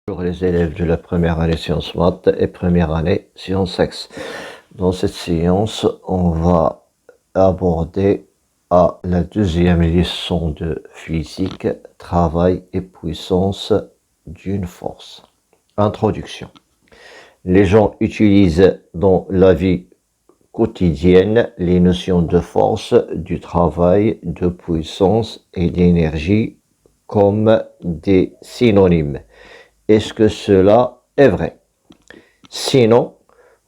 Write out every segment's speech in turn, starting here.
Pour les élèves de la première année sciences maths et première année sciences X. Dans cette séance, on va aborder la deuxième leçon de physique, travail et puissance d'une force. Introduction. Les gens utilisent dans la vie quotidienne les notions de force, du travail, de puissance et d'énergie comme des synonymes. Est-ce que cela est vrai? Sinon,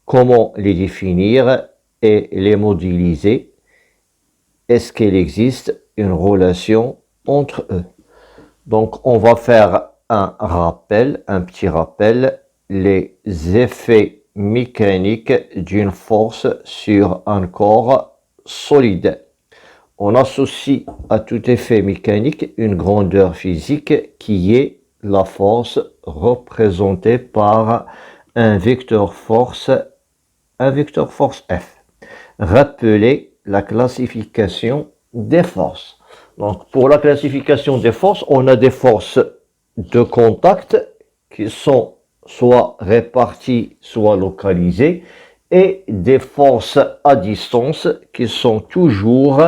comment les définir et les modéliser? Est-ce qu'il existe une relation entre eux? Donc, on va faire un petit rappel, les effets mécaniques d'une force sur un corps solide. On associe à tout effet mécanique une grandeur physique qui est la force représentée par un vecteur force F. Rappelez la classification des forces. Donc, pour la classification des forces, on a des forces de contact qui sont soit réparties, soit localisées, et des forces à distance qui sont toujours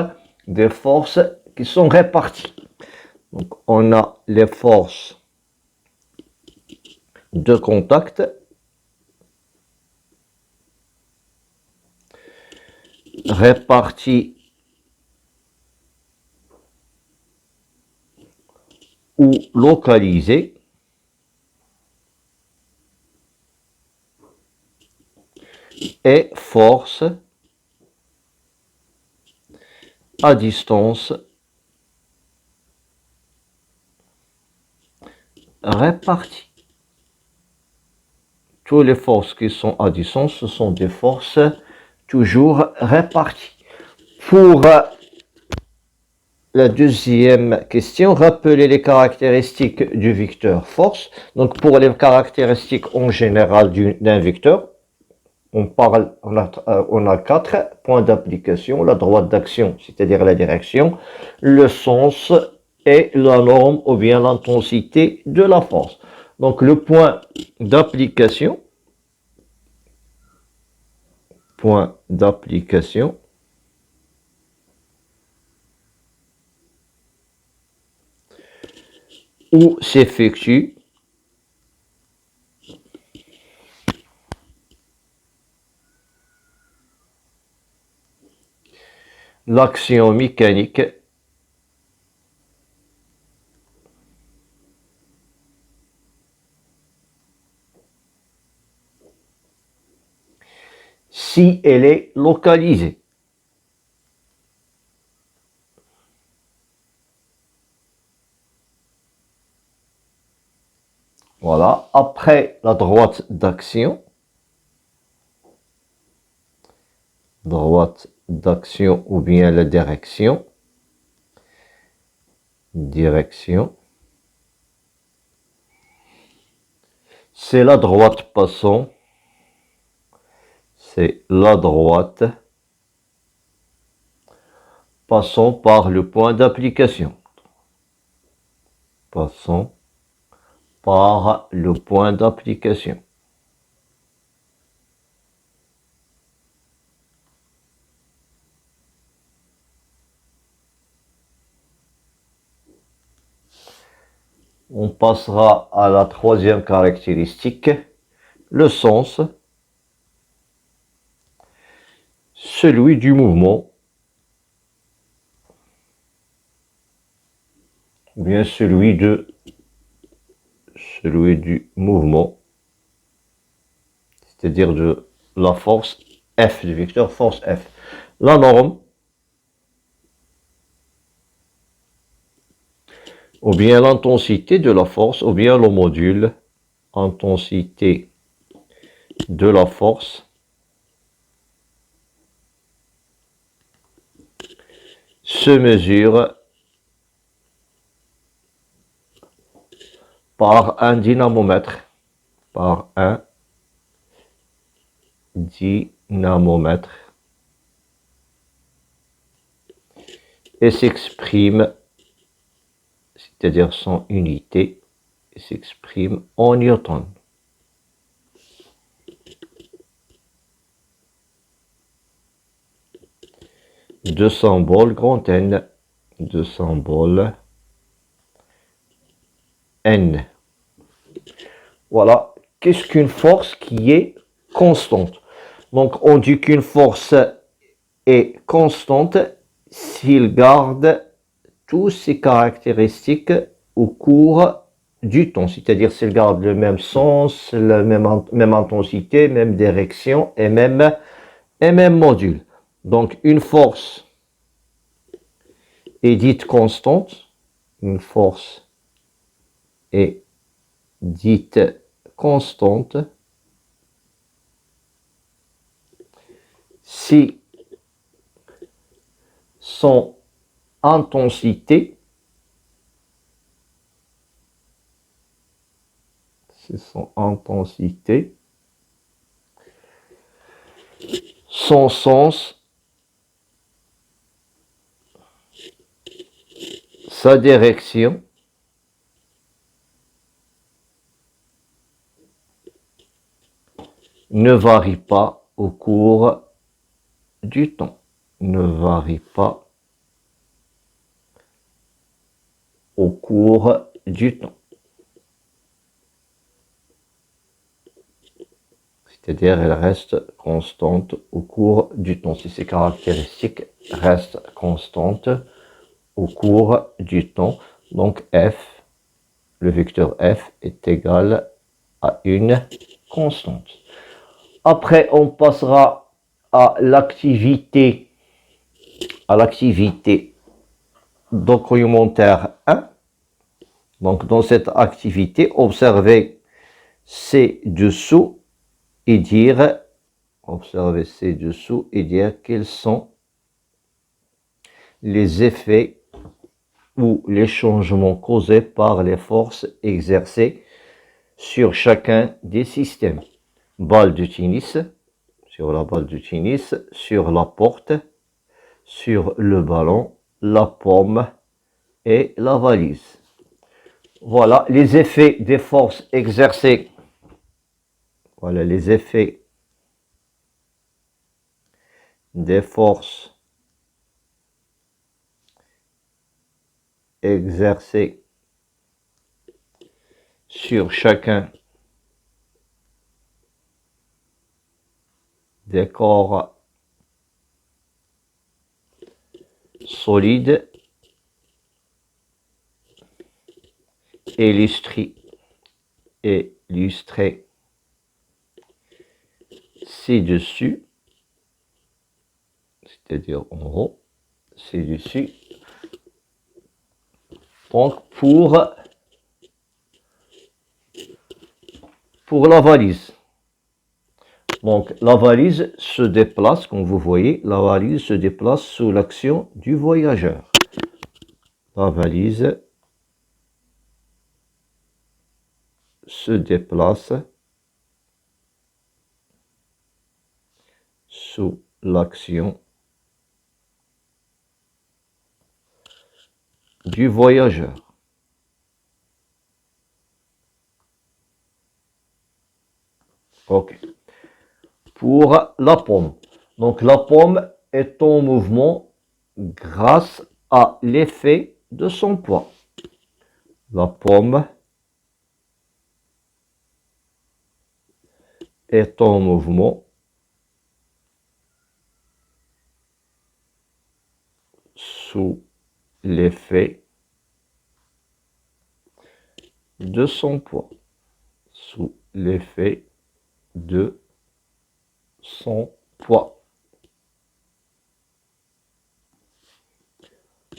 des forces qui sont réparties. Donc, on a les forces de contact réparties ou localisées et forces à distance réparties. Toutes les forces qui sont à distance, ce sont des forces toujours réparties. Pour la deuxième question, rappelez les caractéristiques du vecteur force. Donc, pour les caractéristiques en général d'un vecteur, on a 4 points d'application: la droite d'action, c'est-à-dire la direction, le sens et la norme ou bien l'intensité de la force. Donc, le point d'application, où s'effectue l'action mécanique si elle est localisée. Voilà. Après la droite d'action, ou bien la direction, c'est la droite passant, par le point d'application. On passera à la troisième caractéristique, le sens, celui du mouvement, ou bien celui du mouvement, c'est-à-dire de la force F, du vecteur force F. La norme, ou bien l'intensité de la force, ou bien le module, intensité de la force, se mesure par un dynamomètre, et s'exprime, c'est-à-dire son unité, s'exprime en newton. Deux symboles grand N, deux symboles N. Voilà. Qu'est-ce qu'une force qui est constante? Donc, on dit qu'une force est constante s'il garde toutes ses caractéristiques au cours du temps. C'est-à-dire s'il garde le même sens, la même intensité, même direction et même module. Donc, une force est dite constante. Une force est dite constante si son intensité son sens, sa direction ne varie pas au cours du temps. Ne varie pas au cours du temps. C'est-à-dire, elle reste constante au cours du temps. Si ces caractéristiques restent constantes au cours du temps, donc F, le vecteur F est égal à une constante. Après, on passera à l'activité documentaire 1. Donc, dans cette activité, observez ci-dessous et dire quels sont les effets ou les changements causés par les forces exercées sur chacun des systèmes. Balle de tennis, sur la balle de tennis, sur la porte, sur le ballon, la pomme et la valise. Voilà les effets des forces exercées. Voilà les effets des forces exercées sur chacun des corps solides illustrés ci-dessus, c'est-à-dire en haut, ci-dessus. Donc, pour la valise. Donc, la valise se déplace, comme vous voyez, la valise se déplace sous l'action du voyageur. La valise se déplace sous l'action du voyageur. Ok. Pour la pomme. Donc la pomme est en mouvement grâce à l'effet de son poids. La pomme est en mouvement sous l'effet de son poids. Sous l'effet de son poids.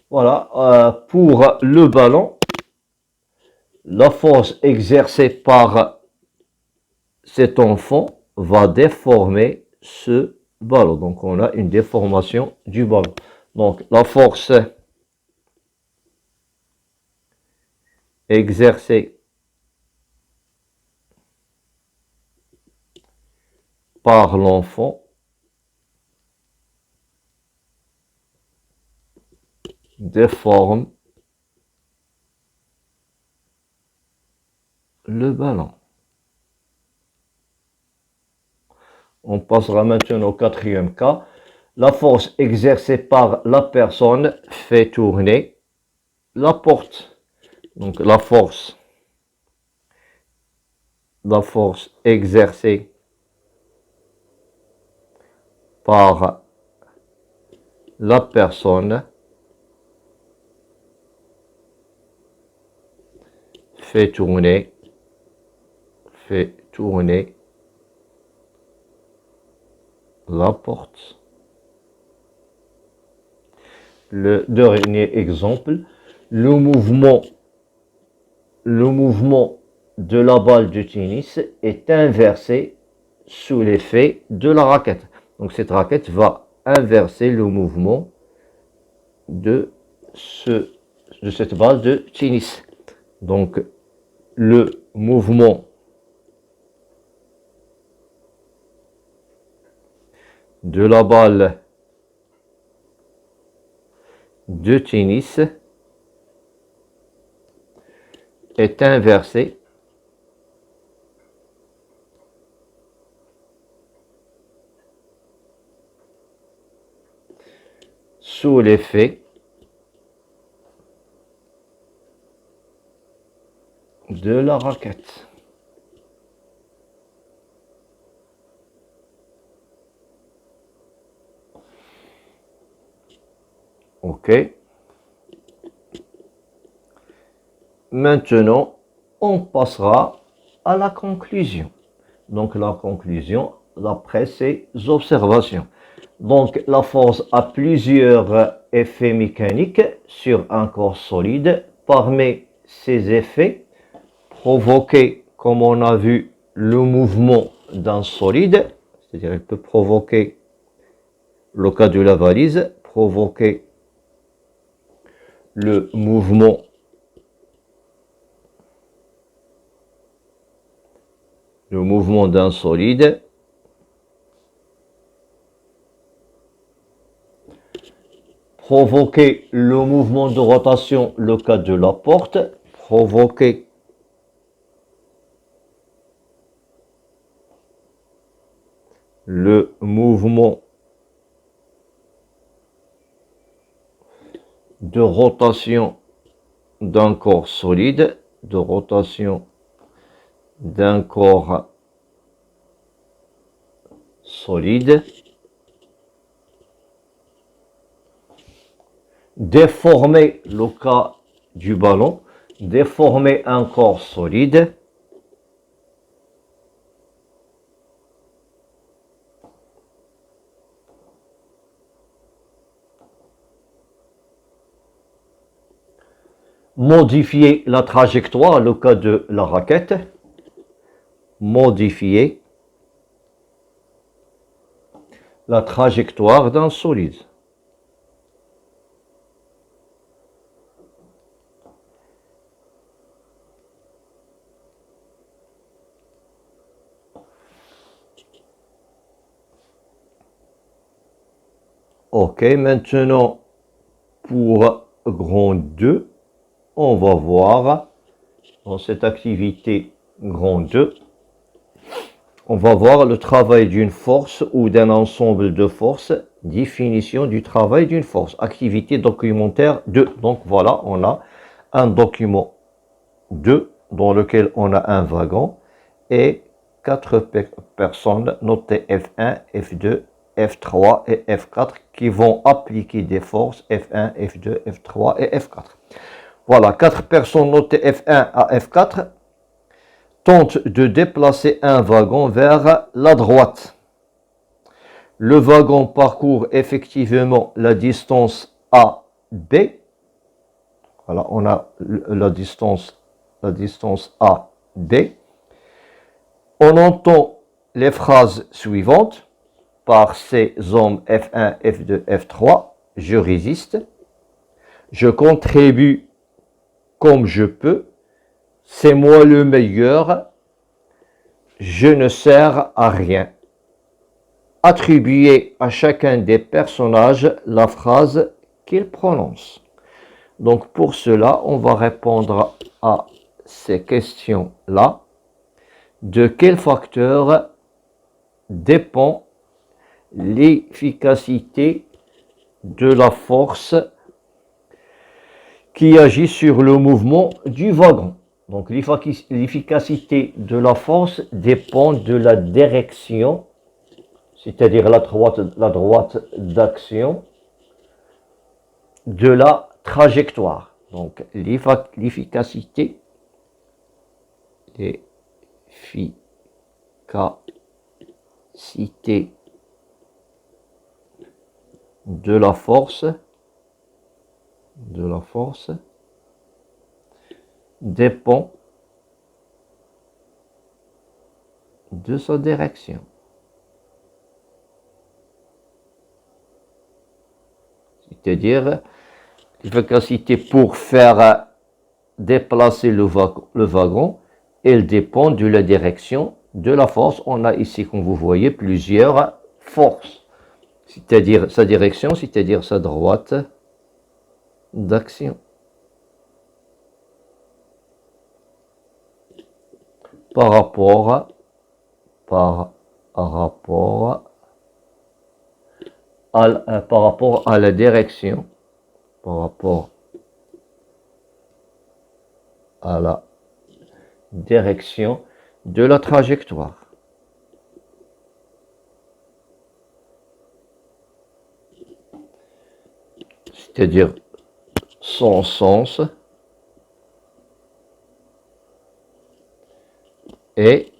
Voilà, pour le ballon, la force exercée par cet enfant va déformer ce ballon. Donc, on a une déformation du ballon. Donc, la force exercée par l'enfant déforme le ballon. On passera maintenant au quatrième cas. La force exercée par la personne fait tourner la porte. Donc la force exercée par la personne fait tourner la porte. Le dernier exemple, le mouvement de la balle de tennis est inversé sous l'effet de la raquette. Donc cette raquette va inverser le mouvement de cette balle de tennis. Donc le mouvement de la balle de tennis est inversé sous l'effet de la raquette. OK. Maintenant, on passera à la conclusion. Donc la conclusion, d'après ces observations. Donc la force a plusieurs effets mécaniques sur un corps solide. Parmi ces effets, provoquer, comme on a vu, le mouvement d'un solide, c'est-à-dire il peut provoquer, le cas de la valise, provoquer le mouvement d'un solide. Provoquer le mouvement de rotation, le cas de la porte. Provoquer le mouvement de rotation d'un corps solide, déformer, le cas du ballon, déformer un corps solide, modifier la trajectoire, le cas de la raquette, modifier la trajectoire d'un solide. OK, maintenant pour grand 2, on va voir dans cette activité grand 2, on va voir le travail d'une force ou d'un ensemble de forces, définition du travail d'une force, activité documentaire 2. Donc voilà, on a un document 2 dans lequel on a un wagon et 4 personnes notées F1, F2, F3 et F4 qui vont appliquer des forces F1, F2, F3 et F4. Voilà, 4 personnes notées F1 à F4 tentent de déplacer un wagon vers la droite. Le wagon parcourt effectivement la distance AB. Voilà, on a la distance AB. On entend les phrases suivantes par ces hommes F1, F2, F3. Je résiste. Je contribue comme je peux. C'est moi le meilleur. Je ne sers à rien. Attribuez à chacun des personnages la phrase qu'il prononce. Donc pour cela, on va répondre à ces questions-là, de quel facteur dépend l'efficacité de la force qui agit sur le mouvement du wagon. Donc l'efficacité de la force dépend de la direction, c'est-à-dire la droite d'action, de la trajectoire. Donc l'efficacité de la force dépend de sa direction. C'est-à-dire l'efficacité pour faire déplacer le wagon, elle dépend de la direction de la force. On a ici, comme vous voyez, plusieurs forces. C'est-à-dire sa direction, c'est-à-dire sa droite d'action. Par rapport à la direction, par rapport à la direction de la trajectoire. C'est-à-dire son sens et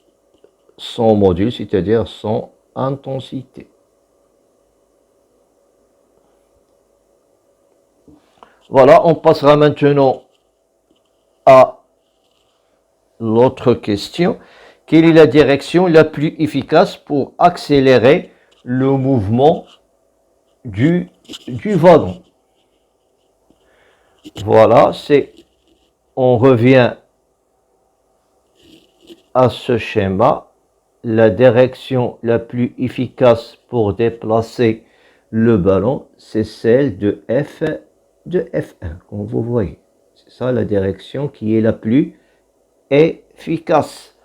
son module, c'est-à-dire son intensité. Voilà, on passera maintenant à l'autre question. Quelle est la direction la plus efficace pour accélérer le mouvement du wagon? Voilà, on revient à ce schéma. La direction la plus efficace pour déplacer le ballon, c'est celle de F1, comme vous voyez. C'est ça la direction qui est la plus efficace.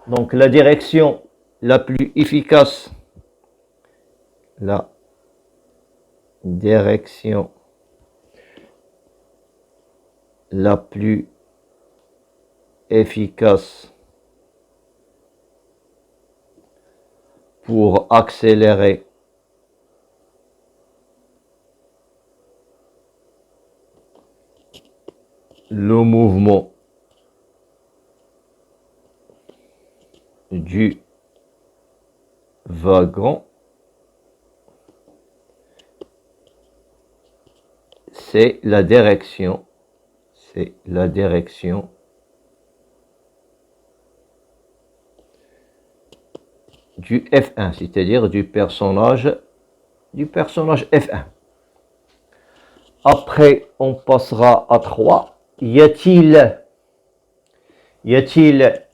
Donc la direction la plus efficace, la direction la plus efficace pour accélérer le mouvement du wagon, c'est la direction du F1, c'est-à-dire du personnage F1. Après, on passera à 3. Y a-t-il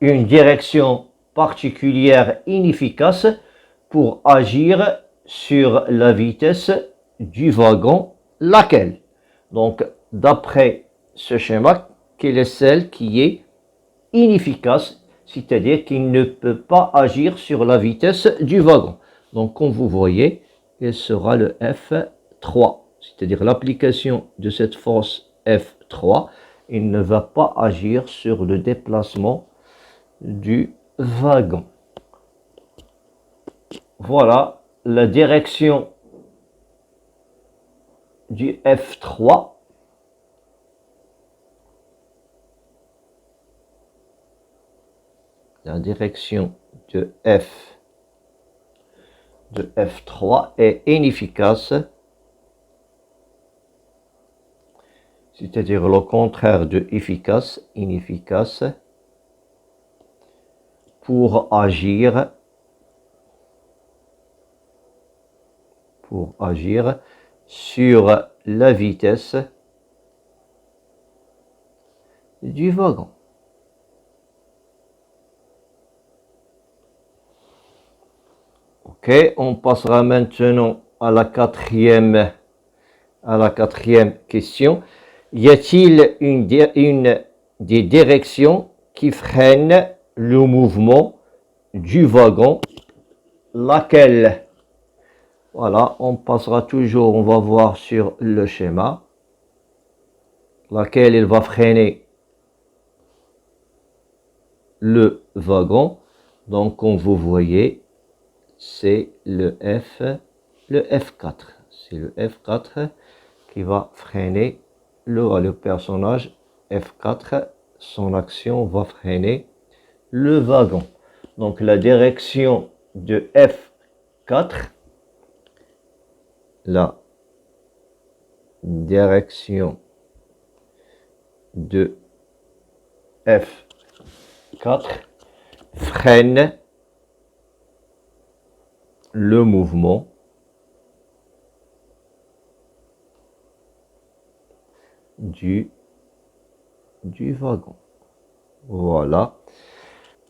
une direction particulière inefficace pour agir sur la vitesse du wagon? Laquelle? Donc, d'après ce schéma, quelle est celle qui est inefficace, c'est-à-dire qu'il ne peut pas agir sur la vitesse du wagon? Donc, comme vous voyez, il sera le F3, c'est-à-dire l'application de cette force F3, il ne va pas agir sur le déplacement du wagon. Voilà la direction du F3. La direction de F3 est inefficace, c'est-à-dire le contraire de efficace, inefficace, pour agir sur la vitesse du wagon. Ok, on passera maintenant à la quatrième question. Y a-t-il une des directions qui freinent le mouvement du wagon. Laquelle? Voilà, on passera toujours, on va voir sur le schéma. Laquelle il va freiner le wagon. Donc, comme vous voyez, c'est le F4. C'est le F4 qui va freiner le personnage F4. Son action va freiner le wagon. Donc, la direction de F4, la direction de F4 freine le mouvement du wagon. Voilà.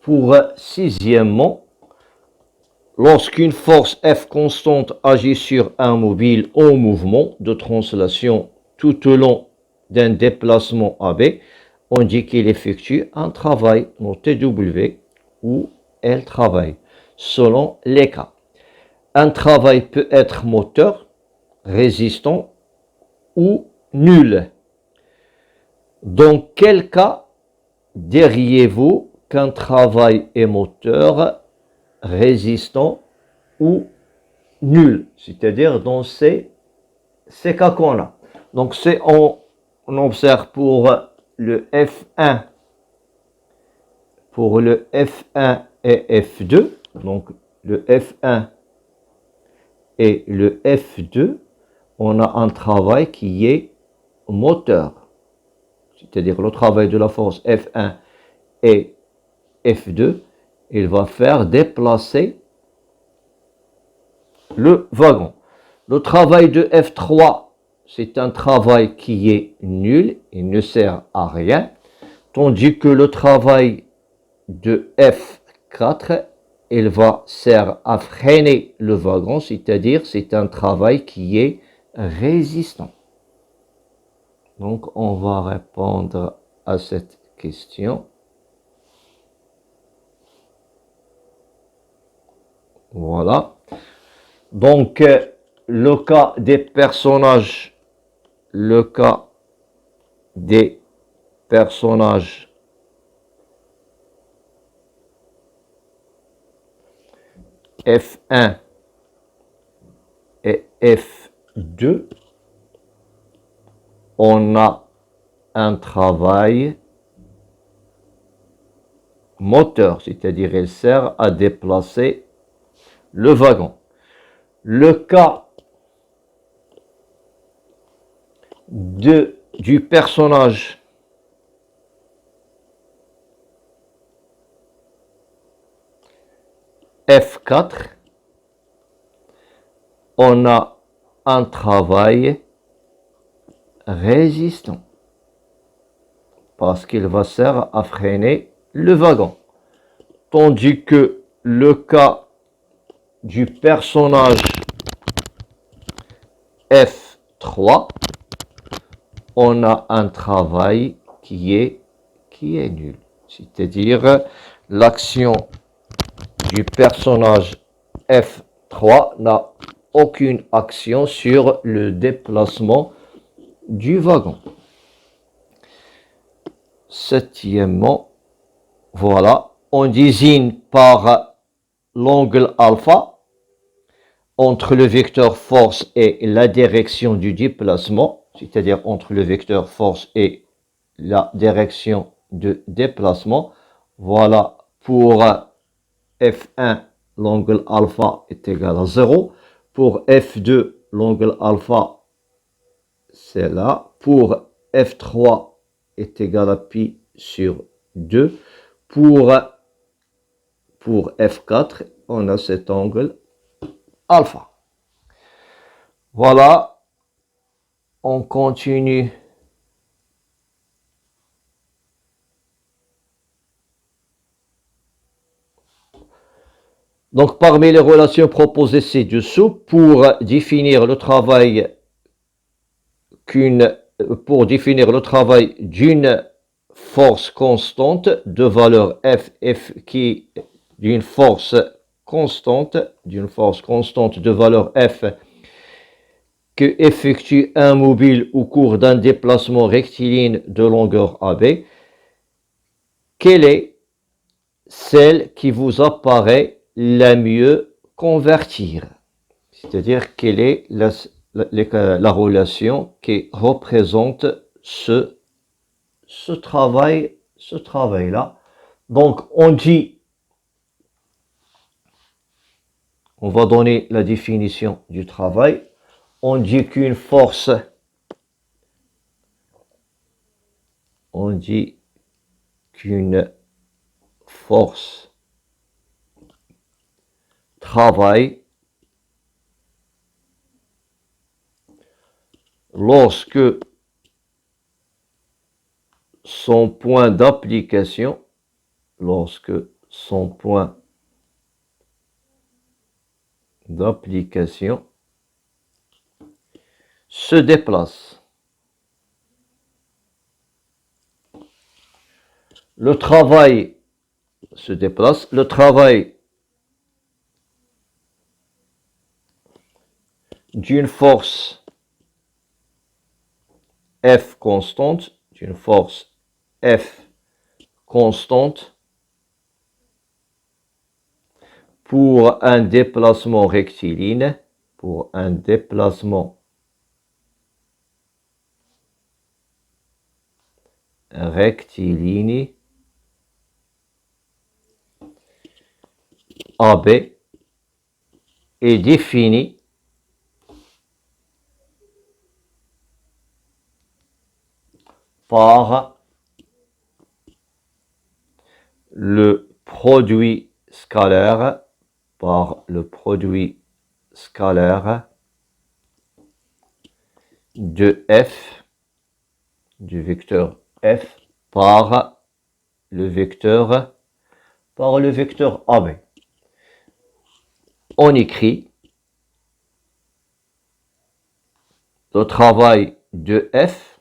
Pour sixièmement, lorsqu'une force F constante agit sur un mobile en mouvement de translation tout au long d'un déplacement AB, on dit qu'il effectue un travail noté W ou elle travaille, selon les cas. Un travail peut être moteur, résistant ou nul. Dans quel cas diriez-vous qu'un travail est moteur, résistant ou nul? C'est-à-dire dans ces cas qu'on a. Donc on observe pour le F1, et F2, donc le F1 et le F2, on a un travail qui est moteur, c'est-à-dire le travail de la force F1 et F2, il va faire déplacer le wagon. Le travail de F3, c'est un travail qui est nul, il ne sert à rien, tandis que le travail de F4, il va servir à freiner le wagon, c'est-à-dire c'est un travail qui est résistant. Donc on va répondre à cette question. Voilà. Donc le cas des personnages F1 et F2, on a un travail moteur, c'est-à-dire il sert à déplacer le wagon. Le cas du personnage F4, on a un travail résistant parce qu'il va servir à freiner le wagon. Tandis que le cas du personnage F3, on a un travail qui est nul. C'est-à-dire l'action du personnage F3 n'a aucune action sur le déplacement du wagon. Septièmement, voilà, on désigne par l'angle alpha entre le vecteur force et la direction du déplacement, c'est-à-dire entre le vecteur force et la direction de déplacement. Voilà, pour F1, l'angle alpha est égal à 0. Pour F2, l'angle alpha, c'est là. Pour F3, est égal à pi sur 2. Pour F4, on a cet angle alpha. Voilà, on continue. Donc, parmi les relations proposées ci-dessous, pour définir le travail d'une force constante de valeur F qui d'une force constante de valeur F que effectue un mobile au cours d'un déplacement rectiligne de longueur AB, quelle est celle qui vous apparaît la mieux convertir? C'est-à-dire quelle est la relation qui représente ce travail-là. Donc, on va donner la définition du travail. On dit qu'une force, travaille lorsque son point d'application se déplace. Le travail se déplace. Le travail d'une force F constante, pour un déplacement rectiligne, AB est défini par le produit scalaire, de F, du vecteur F, par le vecteur AB. On écrit le travail de F,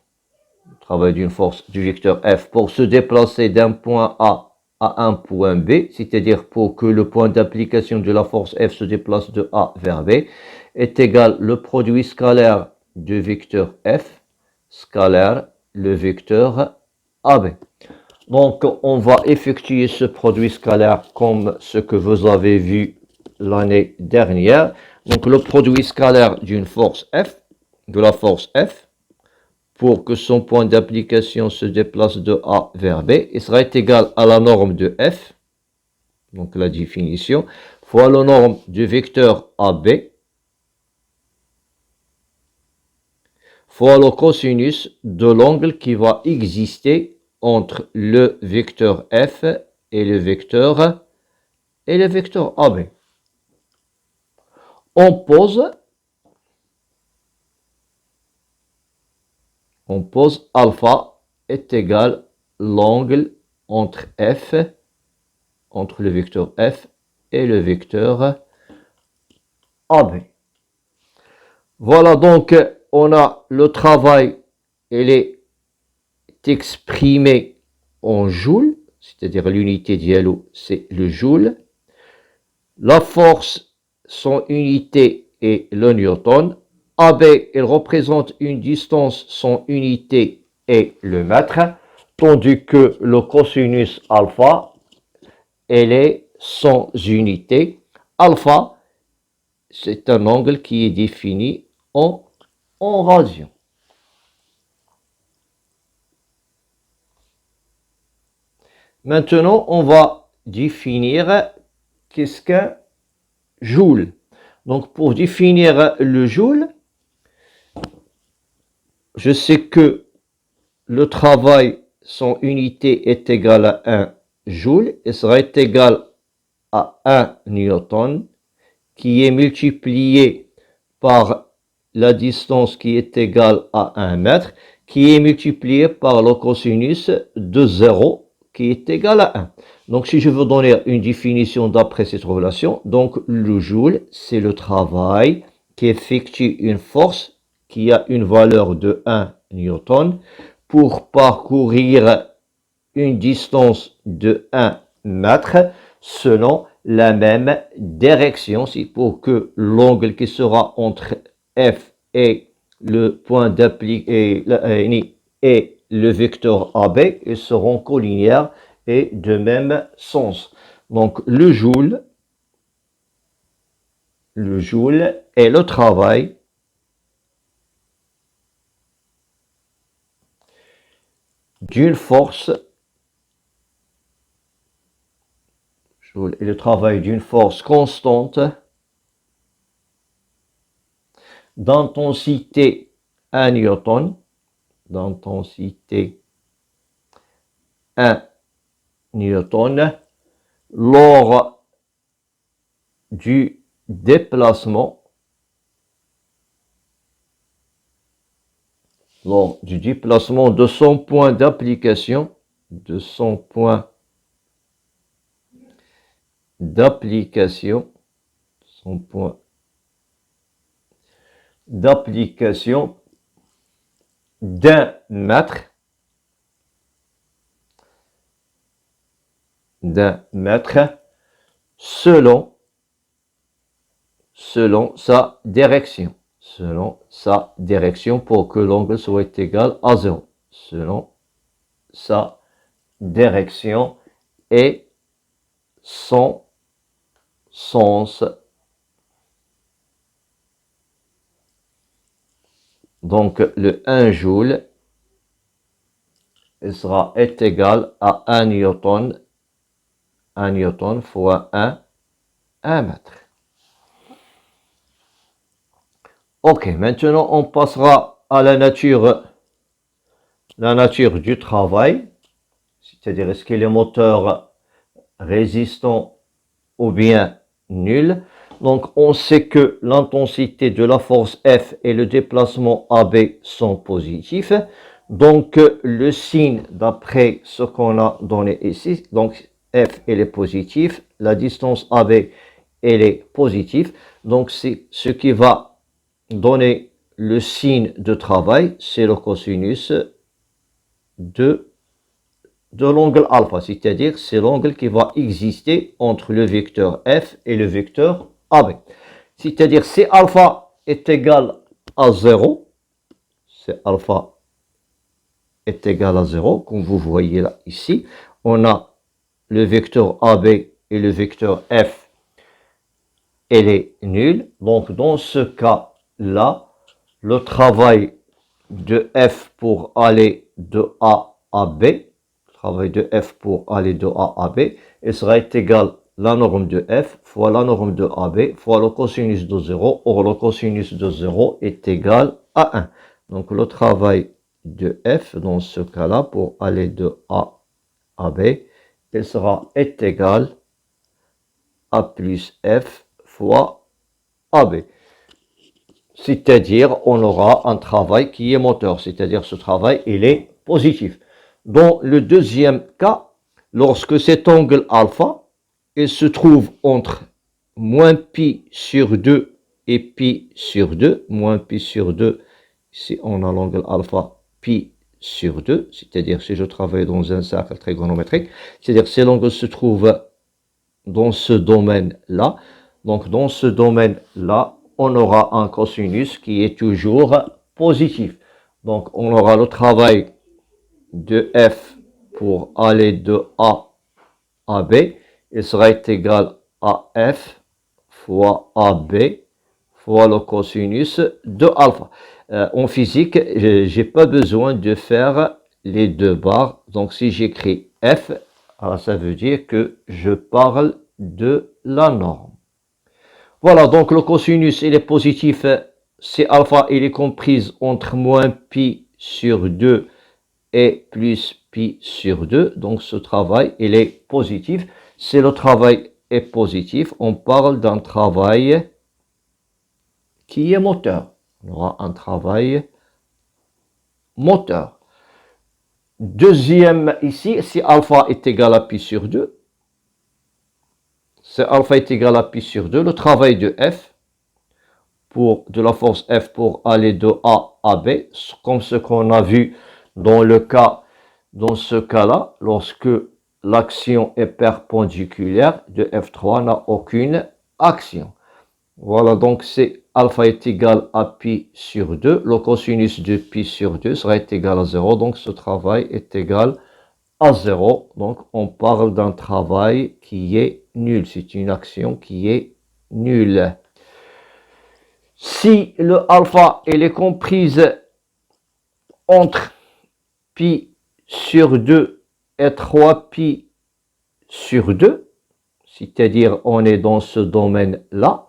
le travail d'une force du vecteur F pour se déplacer d'un point A à un point B, c'est-à-dire pour que le point d'application de la force F se déplace de A vers B, est égal le produit scalaire du vecteur F, scalaire le vecteur AB. Donc, on va effectuer ce produit scalaire comme ce que vous avez vu l'année dernière. Donc, le produit scalaire d'une force F, de la force F, pour que son point d'application se déplace de A vers B, il sera égal à la norme de F, donc la définition, fois la norme du vecteur AB, fois le cosinus de l'angle qui va exister entre le vecteur F et le vecteur AB. On pose alpha est égal l'angle entre le vecteur F et le vecteur AB. Voilà, donc on a le travail, il est exprimé en joules, c'est-à-dire l'unité dialo, c'est le joule. La force, son unité est le newton. AB, il représente une distance, son unité est le mètre, tandis que le cosinus alpha, elle est sans unité. Alpha, c'est un angle qui est défini en radian. Maintenant, on va définir qu'est-ce qu'un joule. Donc, pour définir le joule, je sais que le travail, son unité est égal à 1 joule et sera égal à 1 newton qui est multiplié par la distance qui est égale à 1 mètre qui est multiplié par le cosinus de 0 qui est égal à 1. Donc si je veux donner une définition d'après cette relation, donc le joule c'est le travail qui effectue une force qui a une valeur de 1 newton pour parcourir une distance de 1 mètre selon la même direction. C'est pour que l'angle qui sera entre F et le point d'application et le vecteur AB, ils seront collinéaires et de même sens. Donc le joule est le travail d'une force constante d'intensité 1 newton, lors du déplacement de son point d'application, d'un mètre selon sa direction. Pour que l'angle soit égal à 0. Selon sa direction et son sens. Donc le 1 joule est égal à 1 newton fois 1 mètre. Ok, maintenant on passera à la nature du travail, c'est-à-dire est-ce qu'il est moteur, résistant ou bien nul. Donc on sait que l'intensité de la force F et le déplacement AB sont positifs. Donc le signe d'après ce qu'on a donné ici, donc F elle est positif, la distance AB elle est positive. Donc c'est ce qui va donner le signe de travail, c'est le cosinus de l'angle alpha, c'est-à-dire c'est l'angle qui va exister entre le vecteur F et le vecteur AB. C'est-à-dire si alpha est égal à 0, comme vous voyez là ici, on a le vecteur AB et le vecteur F, elle est nulle. Donc dans ce cas-là, le travail de F pour aller de A à B, il sera égal à la norme de F fois la norme de AB fois le cosinus de 0. Or, le cosinus de 0 est égal à 1. Donc, le travail de F, dans ce cas-là, pour aller de A à B, il sera égal à plus F fois AB. C'est-à-dire, on aura un travail qui est moteur, c'est-à-dire ce travail, il est positif. Dans le deuxième cas, lorsque cet angle alpha, il se trouve entre moins pi sur 2 et pi sur 2, moins pi sur 2, ici on a l'angle alpha pi sur 2, c'est-à-dire si je travaille dans un cercle trigonométrique, c'est-à-dire si l'angle se trouve dans ce domaine-là, donc dans ce domaine-là, on aura un cosinus qui est toujours positif. Donc on aura le travail de F pour aller de A à B, il sera égal à F fois AB fois le cosinus de alpha. En physique, j'ai pas besoin de faire les deux barres. Donc si j'écris F, alors ça veut dire que je parle de la norme. Voilà, donc le cosinus il est positif si alpha il est comprise entre moins pi sur 2 et plus pi sur 2. Donc ce travail il est positif. Si le travail est positif, on parle d'un travail qui est moteur. On aura un travail moteur. Deuxième ici, si alpha est égal à pi sur 2, si alpha est égal à pi sur 2, le travail de F, de la force F pour aller de A à B, comme ce qu'on a vu dans le cas Dans ce cas-là, lorsque l'action est perpendiculaire, de F3 n'a aucune action. Voilà, donc c'est alpha est égal à pi sur 2. Le cosinus de pi sur 2 sera égal à 0. Donc ce travail est égal à 0. Donc on parle d'un travail qui est nul. C'est une action qui est nulle. Si le alpha elle est comprise entre pi sur 2 et 3 pi sur 2, c'est-à-dire on est dans ce domaine-là,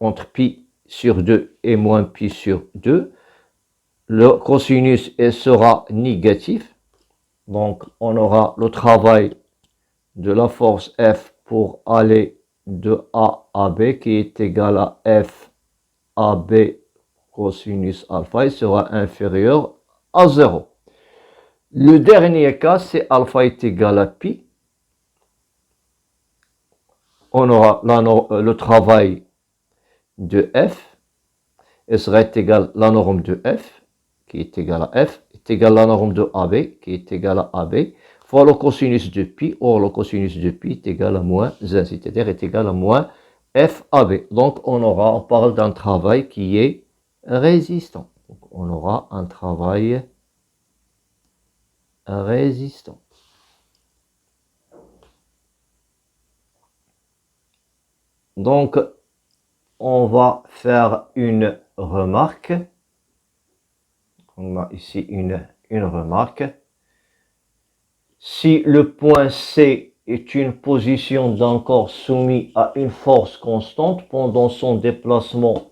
entre pi sur 2 et moins pi sur 2, le cosinus sera négatif. Donc, on aura le travail de la force F pour aller de A à B qui est égal à F AB cosinus alpha. Il sera inférieur à 0. Le dernier cas, c'est alpha est égal à pi. On aura le travail de F, et sera égal à la norme de F, qui est égal à F, est égal à la norme de AB, qui est égal à AB, fois le cosinus de pi. Or, le cosinus de pi est égal à moins 1, c'est-à-dire est égal à moins FAB. Donc, on parle d'un travail qui est résistant. Donc, on aura un travail résistant. Donc, on va faire une remarque. On a ici une remarque. Si le point C est une position d'un corps soumis à une force constante pendant son déplacement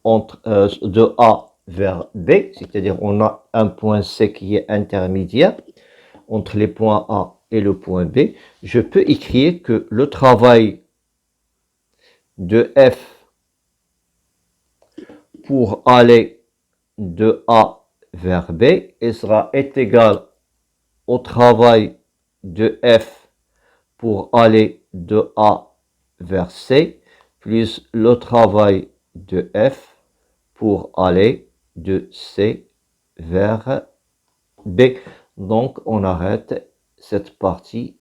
de A vers B, c'est-à-dire on a un point C qui est intermédiaire entre les points A et le point B, je peux écrire que le travail de F pour aller de A vers B est égal au travail de F pour aller de A vers C plus le travail de F pour aller de C vers B. Donc, on arrête cette partie